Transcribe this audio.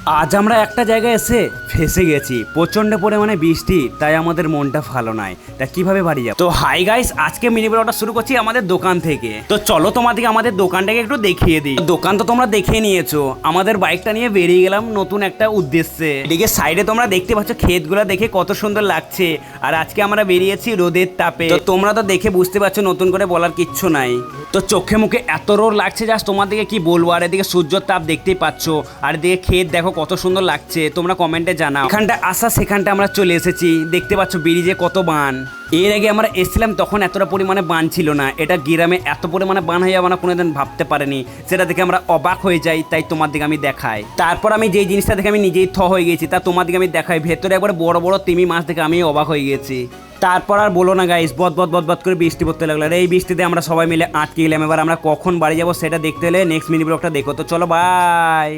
আজ আমরা একটা জায়গায় এসে ফেসে গেছি, প্রচন্ড পরিমাণে বৃষ্টি, তাই আমাদের মনটা ভালো নাই। তা কিভাবে বাড়ি যাব? তো হাই গাইস, আজকে মিনি ব্লগটা শুরু করছি আমাদের দোকান থেকে। তো চলো তোমাদেরকে আমাদের দোকানটাকে একটু দেখিয়ে দিই। দোকান তো তোমরা দেখে নিয়েছো, আমাদের বাইকটা নিয়ে বেরিয়ে গেলাম নতুন একটা উদ্দেশ্যে। এদিকে সাইডে তোমরা দেখতে পাচ্ছ ক্ষেতগুলো দেখে কত সুন্দর লাগছে। আর আজকে আমরা বেরিয়েছি রোদের তাপে। তো তোমরা তো দেখে বুঝতে পারছো, নতুন করে বলার কিচ্ছু নাই। তো চোখে মুখে এত রোদ লাগছে, জাস্ট তোমাদেরকে কি বলবো। আর এদিকে সূর্যের তাপ দেখতেই পাচ্ছ, আর এদিকে ক্ষেত দেখো কত সুন্দর লাগছে। তোমরা কমেন্টে জানাও। এখানটা আসা সেখানটা আমরা চলে এসেছি, দেখতে পাচ্ছ ব্রিজে কত বান। এর আগে আমরা এসেছিলাম তখন এতটা পরিমাণে বান ছিল না। এটা গ্রামে এত পরিমাণে বান হয়ে যাবে না কোনোদিন ভাবতে পারিনি। সেটা দেখে আমরা অবাক হয়ে যাই, তাই তোমার দিকে আমি দেখাই। তারপর আমি যেই জিনিসটা দেখে আমি নিজেই হয়ে গেছি, তা তোমার দিকে আমি দেখাই। ভেতরে একবার বড় বড় তিমি মাছ দেখে আমি অবাক হয়ে গেছি। তারপর আর বলো না গাইস, বদ করে বৃষ্টি পড়তে লাগলো। আর এই বৃষ্টিতে আমরা সবাই মিলে আটকে গেলাম। এবার আমরা কখন বাড়ি যাবো সেটা দেখতে হলে নেক্সট মিনি ব্লগটা দেখো। তো চলো বাই।